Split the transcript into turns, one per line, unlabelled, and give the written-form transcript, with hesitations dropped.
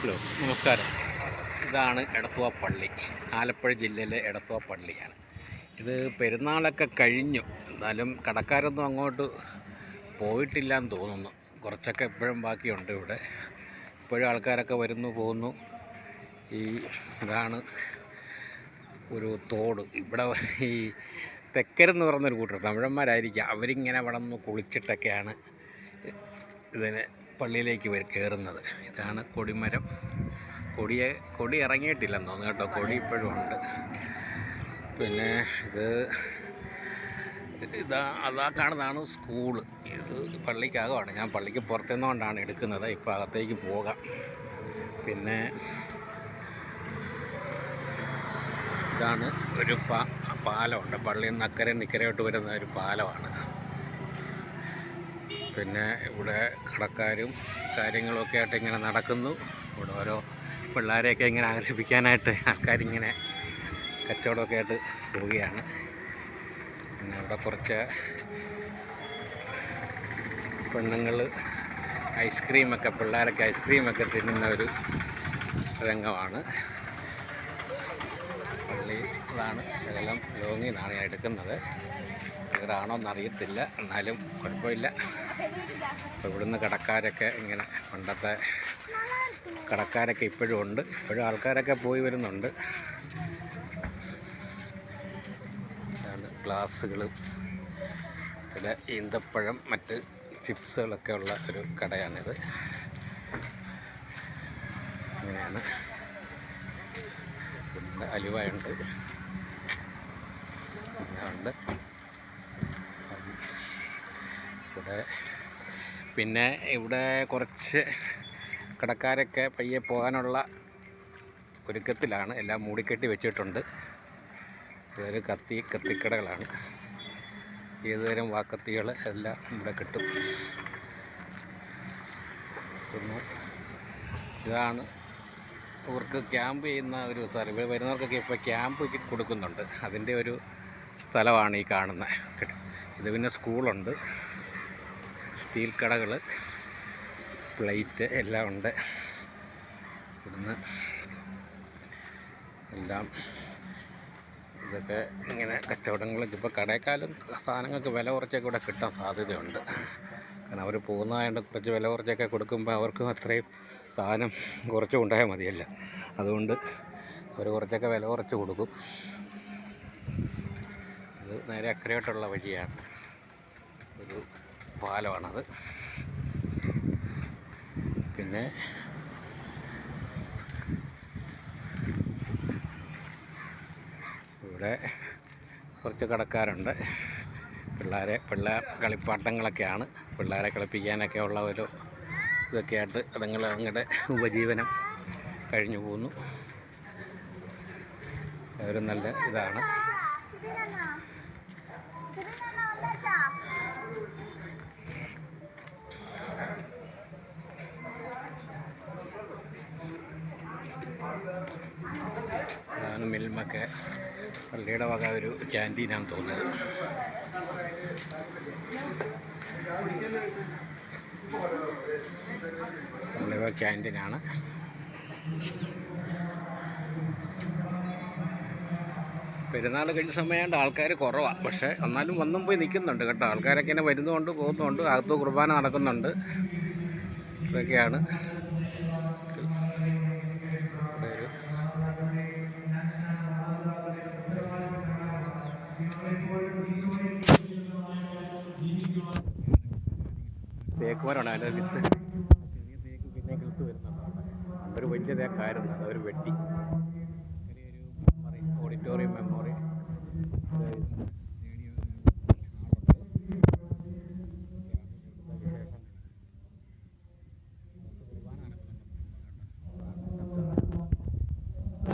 Hello, നമസ്കാരം. ഇതാണ് എടത്വ പള്ളി. ആലപ്പുഴ ജില്ലയിലെ എടത്വ പള്ളിയാണ് ഇത്. പെരുന്നാളൊക്കെ കഴിഞ്ഞു, എന്നാലും കടക്കാരൊന്നും അങ്ങോട്ട് പോയിട്ടില്ലയെന്ന് തോന്നുന്നു. കുറച്ചൊക്കെ ഇപ്പോഴും ബാക്കിയുണ്ട് ഇവിടെ. ഇപ്പോഴും ആൾക്കാരൊക്കെ വരുന്നു പോകുന്നു. ഇതാണ് ഒരു തോട്. ഇവിടെ ഈ തെക്കരെന്ന് പറഞ്ഞൊരു കൂട്ടർ തമിഴന്മാരായിരിക്കാം. അവരിങ്ങനെ അവിടെ നിന്ന് കുളിച്ചിട്ടൊക്കെയാണ് ഇതിന് പള്ളിയിലേക്ക് കയറുന്നത്. ഇതാണ് കൊടിമരം. കൊടി ഇറങ്ങിയിട്ടില്ലെന്ന് തോന്നുന്നു കേട്ടോ. കൊടി ഇപ്പോഴും ഉണ്ട്. പിന്നെ അതാ കാണുന്നതാണ് സ്കൂള്. ഇത് പള്ളിക്കകമാണ്. ഞാൻ പള്ളിക്ക് പുറത്തുനിന്നുകൊണ്ടാണ് എടുക്കുന്നത്. ഇപ്പോൾ അകത്തേക്ക് പോകാം. പിന്നെ ഇതാണ് ഒരു പാലമുണ്ട്. പള്ളിയിൽ നിന്ന് അക്കരെ നിക്കരയോട്ട് വരുന്ന ഒരു പാലമാണ്. പിന്നെ ഇവിടെ കടക്കാരും കാര്യങ്ങളൊക്കെ ആയിട്ട് ഇങ്ങനെ നടക്കുന്നു. ഇവിടെ ഓരോ പിള്ളേരെയൊക്കെ ഇങ്ങനെ ആകർഷിപ്പിക്കാനായിട്ട് ആൾക്കാരിങ്ങനെ കച്ചവടമൊക്കെ ആയിട്ട് പോവുകയാണ്. പിന്നെ ഇവിടെ കുറച്ച് പെണ്ണുങ്ങൾ പിള്ളേരൊക്കെ ഐസ്ക്രീമൊക്കെ തിന്നുന്ന ഒരു രംഗമാണ്. പള്ളി ഇതാണ്. ശകലം ലോങ്ങിൽ നിന്നാണ് ഞാൻ എടുക്കുന്നത്. ക്ലിയറാണോയെന്നറിയത്തില്ല, എന്നാലും കുഴപ്പമില്ല. അപ്പോൾ ഇവിടുന്ന് കടക്കാരൊക്കെ ഇങ്ങനെ, പണ്ടത്തെ കടക്കാരൊക്കെ ഇപ്പോഴും ഉണ്ട്. ഇപ്പോഴും ആൾക്കാരൊക്കെ പോയി വരുന്നുണ്ട്. ഗ്ലാസ്സുകളും പിന്നെ ഈന്തപ്പഴം, മറ്റ് ചിപ്സുകളൊക്കെ ഉള്ള ഒരു കടയാണിത്. അങ്ങനെയാണ്. പിന്നെ അലുവയുണ്ട്. പിന്നെ ഇവിടെ കുറച്ച് കടക്കാരൊക്കെ പയ്യെ പോകാനുള്ള ഒരുക്കത്തിലാണ്. എല്ലാം മൂടിക്കെട്ടി വെച്ചിട്ടുണ്ട്. ഇതൊരു കത്തിക്കടകളാണ്. ഏതുതരം വാക്കത്തികൾ എല്ലാം ഇവിടെ കിട്ടും. പിന്നെ ഇതാണ് ഇവർക്ക് ക്യാമ്പ് ചെയ്യുന്ന ഒരു സ്ഥലം. ഇവിടെ വരുന്നവർക്കൊക്കെ ഇപ്പോൾ ക്യാമ്പ് കൊടുക്കുന്നുണ്ട്. അതിൻ്റെ ഒരു സ്ഥലമാണ് ഈ കാണുന്നത്. ഇത് പിന്നെ സ്കൂളുണ്ട്, സ്റ്റീൽ കടകൾ, പ്ലേറ്റ് എല്ലാം ഉണ്ട്. ഇവിടുന്ന് എല്ലാം ഇതൊക്കെ ഇങ്ങനെ കച്ചവടങ്ങളൊക്കെ ഇപ്പോൾ കടയേക്കാളും സാധനങ്ങൾക്ക് വില കുറച്ചൊക്കെ ഇവിടെ കിട്ടാൻ സാധ്യതയുണ്ട്. കാരണം അവർ പോകുന്നതായതുകൊണ്ട് കുറച്ച് വില കുറച്ചൊക്കെ കൊടുക്കുമ്പോൾ അവർക്കും അത്രയും സാധനം കുറച്ച് കൊണ്ടുപോയാൽ മതിയല്ല. അതുകൊണ്ട് അവർ കുറച്ചൊക്കെ വില കുറച്ച് കൊടുക്കും. ഇത് നേരെ അക്കരയോട്ടുള്ള വഴിയാണ്. ഒരു പാലമാണത്. പിന്നെ ഇവിടെ കുറച്ച് കടക്കാരുണ്ട്. പിള്ളേർ കളിപ്പാട്ടങ്ങളൊക്കെയാണ്. പിള്ളേരെ കളിപ്പിക്കാനൊക്കെ ഉള്ള ഒരു ഇതൊക്കെയായിട്ട് അതുങ്ങൾ അങ്ങയുടെ ഉപജീവനം കഴിഞ്ഞു പോകുന്നു. ഒരു നല്ല ഇതാണ്. അതാണ് മിൽമൊക്കെ പള്ളിയുടെ വക ഒരു ക്യാൻറ്റീനാണെന്ന് തോന്നുന്നത്. പള്ളിയുടെ ക്യാൻറ്റീനാണ്. പെരുന്നാൾ കഴിഞ്ഞ സമയമായിട്ട് ആൾക്കാർ കുറവാണ്. പക്ഷേ എന്നാലും വന്നും പോയി നിൽക്കുന്നുണ്ട് കേട്ടോ. ആൾക്കാരൊക്കെ ഇങ്ങനെ വരുന്നുകൊണ്ട് പോകുന്നുണ്ട്. അകത്ത് കുർബാന നടക്കുന്നുണ്ട്. ഇതൊക്കെയാണ്. തേക്കുമരമാണ്. അതിൻ്റെ വിത്ത് ചെറിയ തേക്ക് പിന്നെ കിളുത്ത് വരുന്നുണ്ട്. ഒരു വലിയ തേക്കായിരുന്നു, അവർ വെട്ടി